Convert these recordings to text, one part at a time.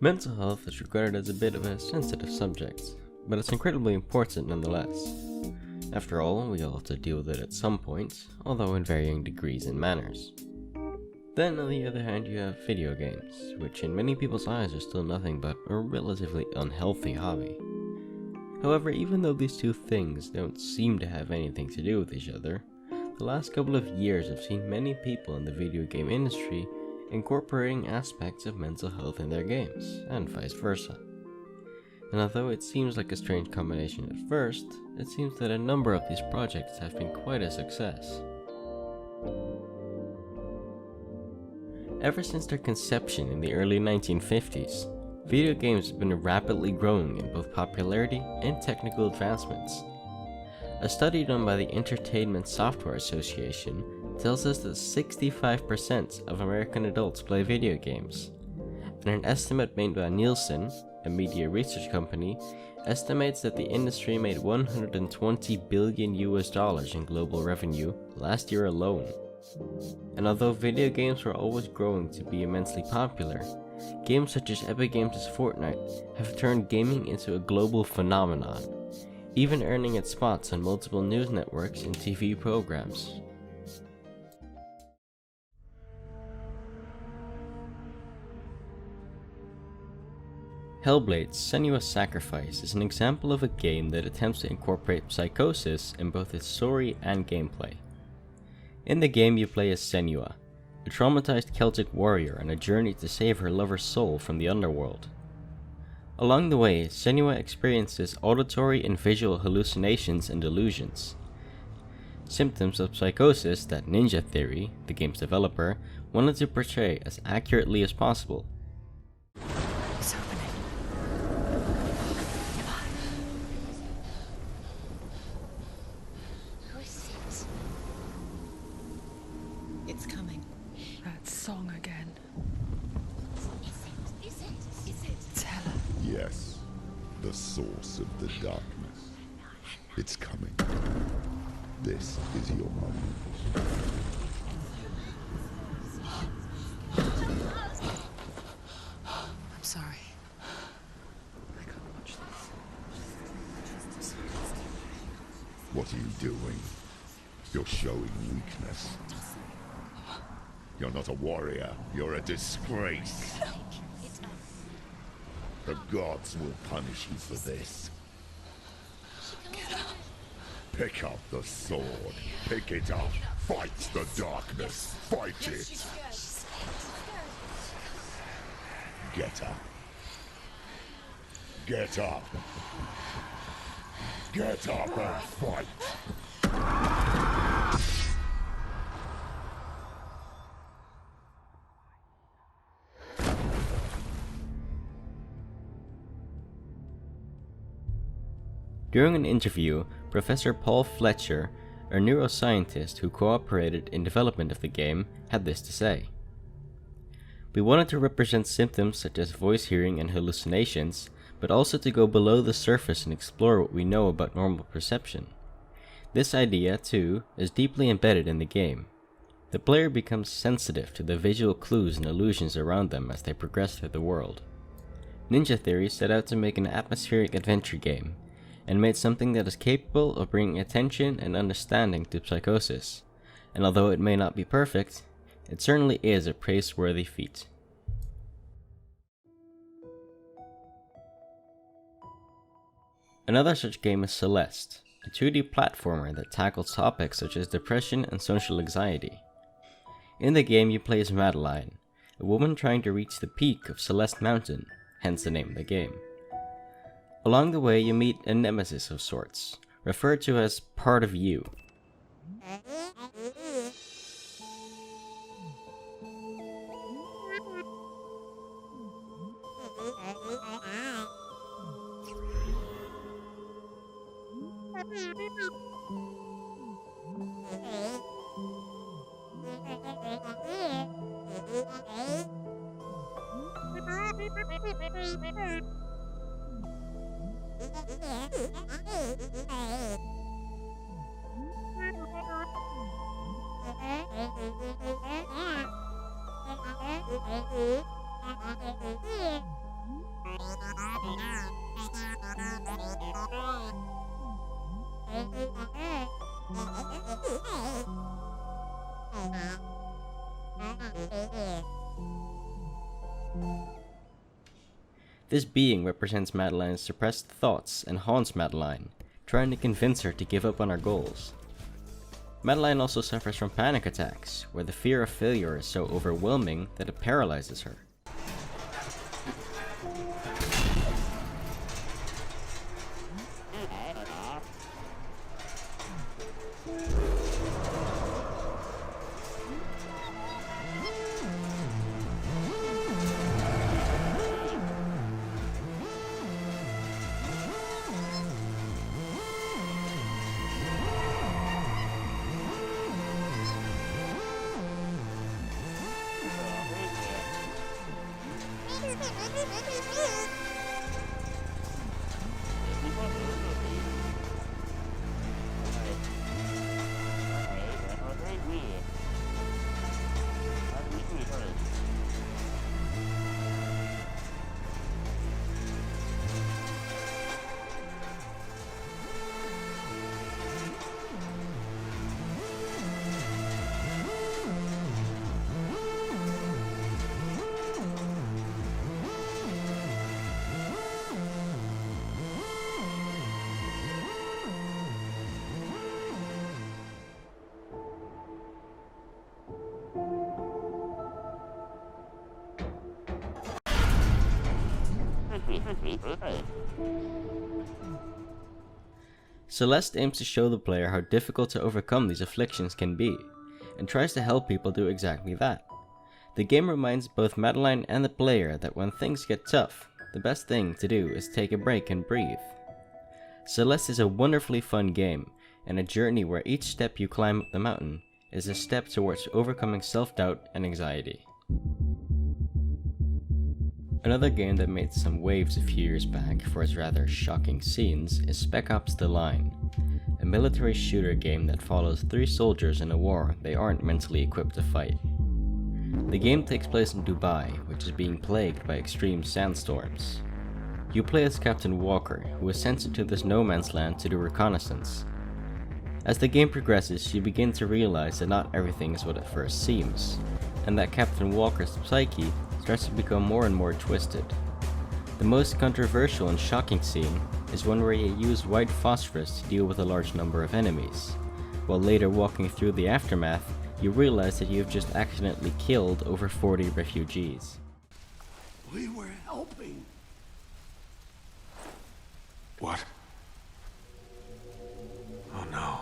Mental health is regarded as a bit of a sensitive subject, but it's incredibly important nonetheless. After all, we all have to deal with it at some point, although in varying degrees and manners. Then on the other hand you have video games, which in many people's eyes are still nothing but a relatively unhealthy hobby. However, even though these two things don't seem to have anything to do with each other, the last couple of years have seen many people in the video game industry incorporating aspects of mental health in their games, and vice versa. And although it seems like a strange combination at first, it seems that a number of these projects have been quite a success. Ever since their conception in the early 1950s, video games have been rapidly growing in both popularity and technical advancements. A study done by the Entertainment Software Association tells us that 65% of American adults play video games, and an estimate made by Nielsen, a media research company, estimates that the industry made $120 billion in global revenue last year alone. And although video games were always growing to be immensely popular, games such as Epic Games' Fortnite have turned gaming into a global phenomenon, even earning its spots on multiple news networks and TV programs. Hellblade's Senua's Sacrifice is an example of a game that attempts to incorporate psychosis in both its story and gameplay. In the game you play as Senua, a traumatized Celtic warrior on a journey to save her lover's soul from the underworld. Along the way, Senua experiences auditory and visual hallucinations and delusions, symptoms of psychosis that Ninja Theory, the game's developer, wanted to portray as accurately as possible. It's happening. Who is it? It's coming. That song again. Is it? It's Hela. Yes, the source of the darkness. It's coming. This is your moment. I'm sorry. I can't watch this. What are you doing? You're showing weakness. You're not a warrior. You're a disgrace. The gods will punish you for this. Pick up the sword. Pick it up. Fight the darkness. Fight it. Get up. Get up. Get up and fight. During an interview, Professor Paul Fletcher, a neuroscientist who cooperated in development of the game, had this to say. We wanted to represent symptoms such as voice hearing and hallucinations, but also to go below the surface and explore what we know about normal perception. This idea, too, is deeply embedded in the game. The player becomes sensitive to the visual clues and illusions around them as they progress through the world. Ninja Theory set out to make an atmospheric adventure game, and made something that is capable of bringing attention and understanding to psychosis, and although it may not be perfect, it certainly is a praiseworthy feat. Another such game is Celeste, a 2D platformer that tackles topics such as depression and social anxiety. In the game you play as Madeline, a woman trying to reach the peak of Celeste Mountain, hence the name of the game. Along the way you meet a nemesis of sorts, referred to as part of you. This being represents Madeline's suppressed thoughts and haunts Madeline, trying to convince her to give up on her goals. Madeline also suffers from panic attacks, where the fear of failure is so overwhelming that it paralyzes her. Celeste aims to show the player how difficult to overcome these afflictions can be, and tries to help people do exactly that. The game reminds both Madeline and the player that when things get tough, the best thing to do is take a break and breathe. Celeste is a wonderfully fun game, and a journey where each step you climb up the mountain is a step towards overcoming self-doubt and anxiety. Another game that made some waves a few years back for its rather shocking scenes is Spec Ops: The Line, a military shooter game that follows 3 soldiers in a war they aren't mentally equipped to fight. The game takes place in Dubai, which is being plagued by extreme sandstorms. You play as Captain Walker, who is sent into this no man's land to do reconnaissance. As the game progresses, you begin to realize that not everything is what it first seems, and that Captain Walker's psyche starts to become more and more twisted. The most controversial and shocking scene is one where you use white phosphorus to deal with a large number of enemies, while later walking through the aftermath, you realize that you have just accidentally killed over 40 refugees. We were helping. What? Oh no.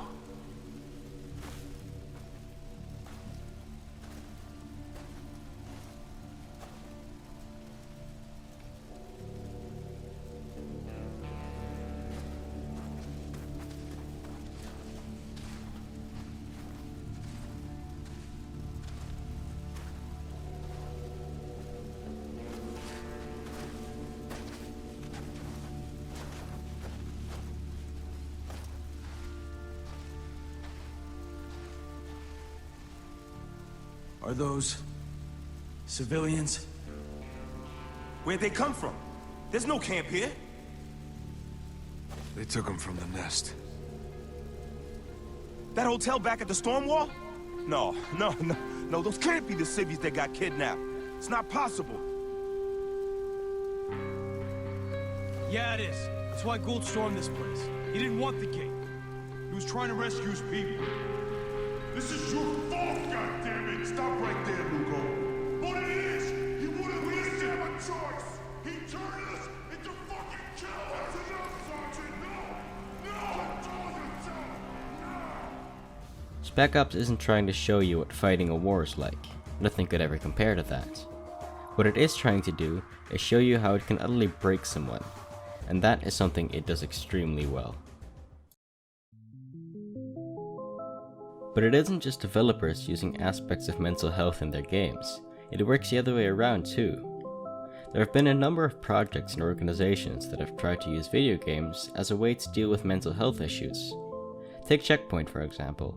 Are those civilians? Where'd they come from? There's no camp here. They took them from the nest. That hotel back at the storm wall? No, those can't be the civvies that got kidnapped. It's not possible. Yeah, it is. That's why Gould stormed this place. He didn't want the gate. He was trying to rescue his people. This is your fault, goddammit! Stop right there, Lugo. What it is, he wouldn't listen. Have a choice. He turned us into fucking killers. That's enough, Sergeant. No, control yourself. No. Spec Ops isn't trying to show you what fighting a war is like. Nothing could ever compare to that. What it is trying to do is show you how it can utterly break someone, and that is something it does extremely well. But it isn't just developers using aspects of mental health in their games, it works the other way around too. There have been a number of projects and organizations that have tried to use video games as a way to deal with mental health issues. Take Checkpoint for example.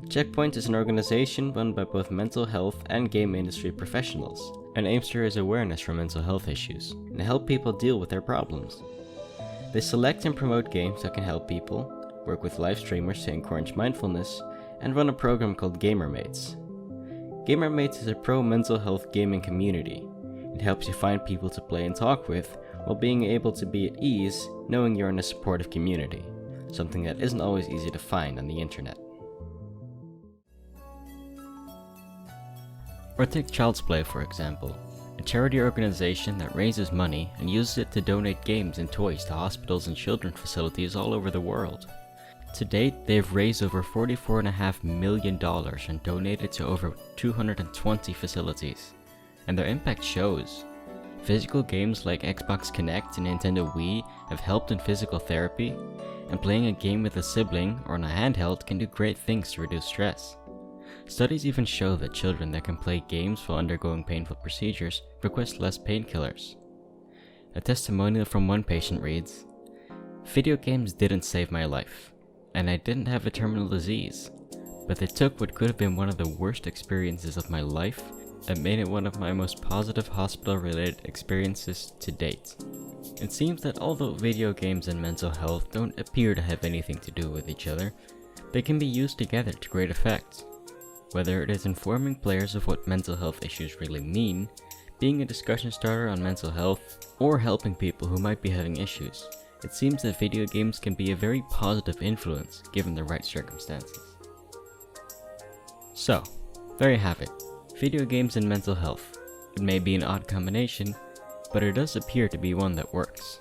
Checkpoint is an organization run by both mental health and game industry professionals and aims to raise awareness for mental health issues and help people deal with their problems. They select and promote games that can help people, work with live streamers to encourage mindfulness, and run a program called GamerMates. GamerMates is a pro-mental health gaming community. It helps you find people to play and talk with while being able to be at ease knowing you're in a supportive community, something that isn't always easy to find on the internet. Or take Child's Play for example, a charity organization that raises money and uses it to donate games and toys to hospitals and children's facilities all over the world. To date, they've raised over $44.5 million and donated to over 220 facilities, and their impact shows. Physical games like Xbox Kinect and Nintendo Wii have helped in physical therapy, and playing a game with a sibling or on a handheld can do great things to reduce stress. Studies even show that children that can play games while undergoing painful procedures request less painkillers. A testimonial from one patient reads, "Video games didn't save my life, and I didn't have a terminal disease, but they took what could have been one of the worst experiences of my life and made it one of my most positive hospital-related experiences to date." It seems that although video games and mental health don't appear to have anything to do with each other, they can be used together to great effect. Whether it is informing players of what mental health issues really mean, being a discussion starter on mental health, or helping people who might be having issues, it seems that video games can be a very positive influence given the right circumstances. So, there you have it. Video games and mental health. It may be an odd combination, but it does appear to be one that works.